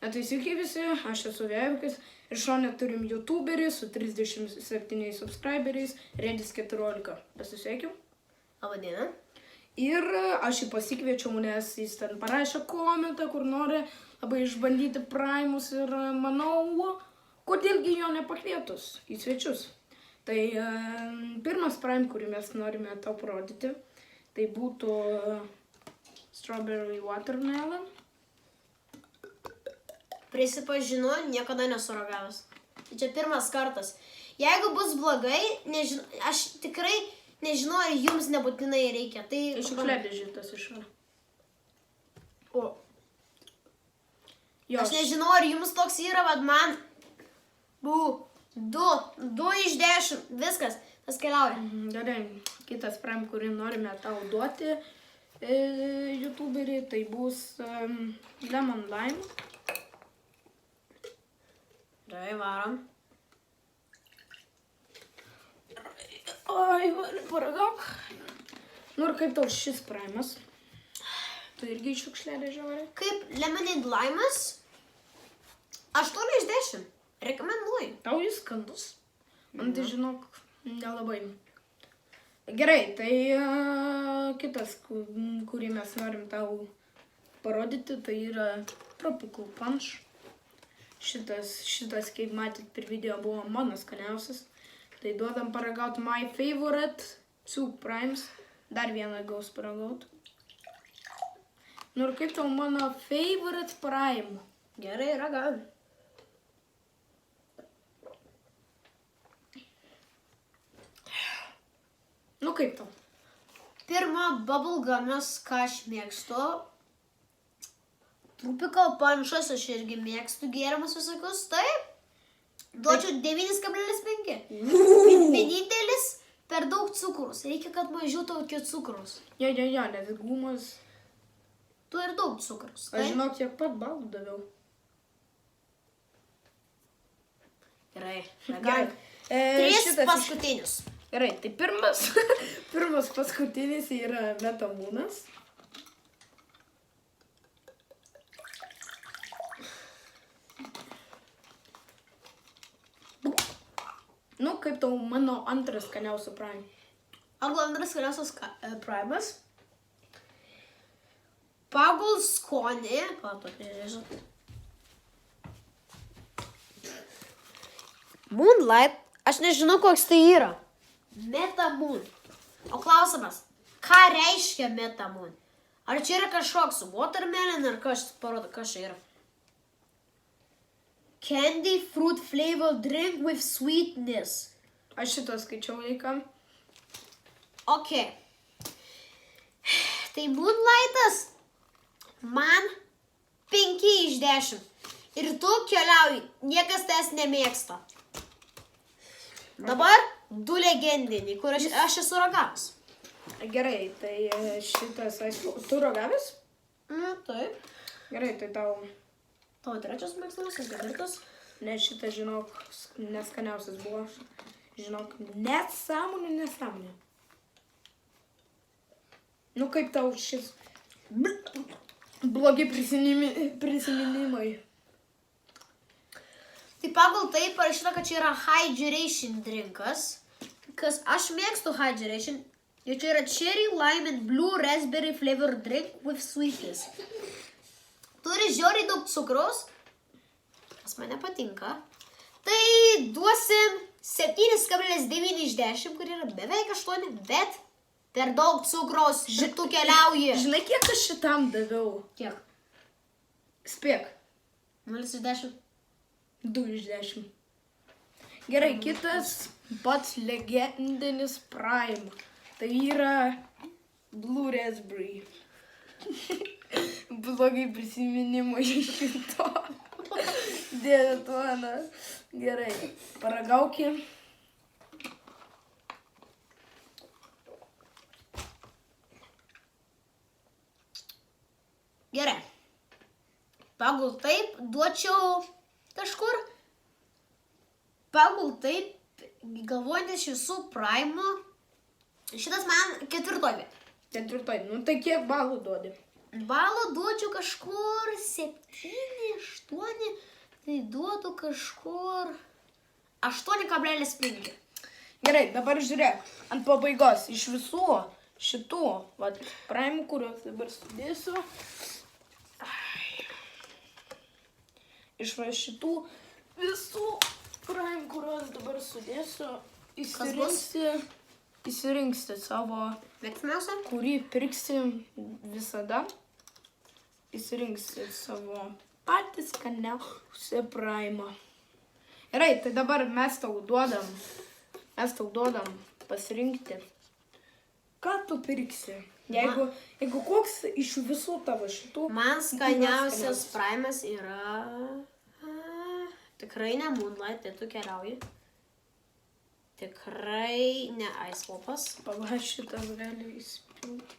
Tai sveiki visi, aš esu Vėvikis ir šone turim youtuberį su 37 subscriberiais, Redis 14. Pasisveikim. Labadiena. Ir aš jį pasikviečiau, nes jis ten parašė komentą, kur nori labai išbandyti primus ir manau, kodėlgi jo nepakvietus į svečius. Tai pirmas prime, kurį mes norime tau parodyti, tai būtų Strawberry Watermelon. Prisipažinu, niekada nesu ragavęs. Čia pirmas kartas. Jeigu bus blogai, aš tikrai nežinau, ar jums nebūtinai reikia. Tai šiukšliadėžė tas išėjo. O. Aš nežinau, ar jums toks yra, bet man 2 iš 10. Viskas, tas keliauja. Gerai, kitas prime, kurį norime tau duoti youtuberį, tai bus Lemon Lime. Gerai, varom. Oi, paragauk. Nu ir kaip tau šis primas? Tu irgi iš šiukšliadėžę varai? Kaip Lemonade Lime'as? 8 iš 10. Rekomenduoju. Tau jis skandus. Man tai žinok, nelabai. Gerai, tai kitas, kurį mes norim tau parodyti, tai yra Tropical Punch. Šitas, kaip matyt, per video buvo mano skaniausias. Tai duodam paragauti my favorite 2 primes. Dar vieną gaus paragauti. Nu ir kaip tau mano favorite prime? Gerai, ragavim. Nu kaip tau? Pirma, bubblegumas, ką aš mėgstu. Tropical Punch'as aš irgi mėgstu gėrimus visokius, taip. Duočiau 9,5. Vienintelis per daug cukrus. Reikia, kad mažiau tokio cukrus. Jo, nes gumas. Tu ir daug cukrus. Aš žinau, tiek pat balų daviau. Gerai, ragavim. 3 paskutinius. Gerai, tai pirmas paskutinis yra Metamūnas. Nu, kaip tau mano antras skaniausias prime? Antras skaniausias primas. Pagal skonį. Moonlight. Aš nežinau, koks tai yra. Metamoon. O klausimas, ką reiškia Metamoon? Ar čia yra kažkoks watermelon, ar kas parodo, kas čia yra? Candy fruit flavor drink with sweetness. Aš šitą skaičiau laiką. Ok. Tai Moonlightas man 5 iš 10. Ir tu keliauji, niekas tas nemėgsta. Dabar 2 legendiniai, kur aš esu ragavęs. Gerai, tai šitas, tu ragavęs? Taip. Gerai, tai tau... Tavo trečias mėgstamiausias, ketvirtas? Ne, šitas, žinok, neskaniausias buvo. Žinok, nesąmonė. Nu, kaip tau šis blogi prisiminimai. Tai pagal tai parašyta, kad čia yra hydration drinkas. Kas aš mėgstu hydration. Ir čia yra cherry, lime and blue raspberry flavor drink with sweetness. Turi žiauriai daug cukraus, kas man nepatinka. Tai duosim 7,9 iš 10, kur yra beveik 8, bet per daug cukraus šitų keliauji. Žinai, kiek aš šitam daviau? Kiek? Spėk. 0 iš 10. 2 iš 10. Gerai, kitas pats legendinis prime. Tai yra Blue Raspberry. Blogai prisiminimai šito. Dėdė Tuana. Gerai, paragauki. Gerai. Pagal taip duočiau kažkur. Pagal taip, galvojantis visų primų, šitas man 4 vieta. 4, nu tai kiek balų duodi? Balų duočiau kažkur 7 iš tai duodu kažkur 8,5. Gerai, dabar žiūrėk, ant pabaigos iš visų šitų, vat, praimų, kuriuos dabar sudėsiu. Iš va šitų visų praimų, kuriuos dabar sudėsiu, įsirinksi savo, Mėgstamiausia? kurį pirksi visada. Įsirinksi savo patį skaniausią praimą. Gerai, tai dabar mes tau duodam pasirinkti, ką tu pirksi. Jeigu koks iš visų tavo šitų... Man skaniausias praimas yra... Tikrai ne Moonlight, tai tu keliauji. Tikrai ne Ice Lopas. Pala, šitas gali įspilti.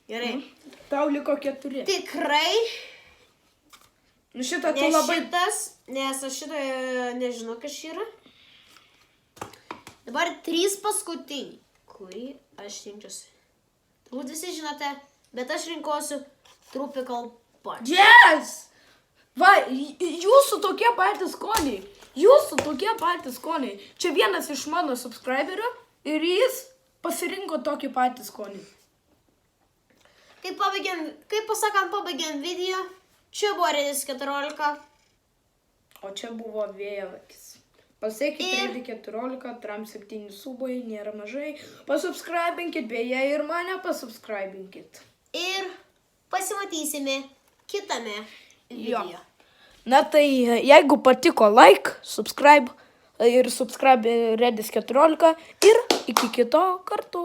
Gerai. Tau liko 4. Tikrai Nu šitą tu ne labai... šitas, nes aš šitą nežinau, kas čia yra. Dabar 3 paskutiniai, kurį aš rinkčiausi. Turbūt visi žinote, bet aš rinkosiu Tropical Punch. Yes! Va, jūsų tokie patys skoniai. Čia vienas iš mano subscriberių ir jis pasirinko tokį patį skonį. Kaip pabaigėm video, čia buvo Redis 14. O čia buvo vėlavakis. Pasiekite Redis 14, tram 7 subai, nėra mažai. Pasubscribinkit, beje, ir mane pasubscribinkit. Ir pasimatysime kitame video. Na tai, jeigu patiko, like, subscribe Redis 14 ir iki kito karto.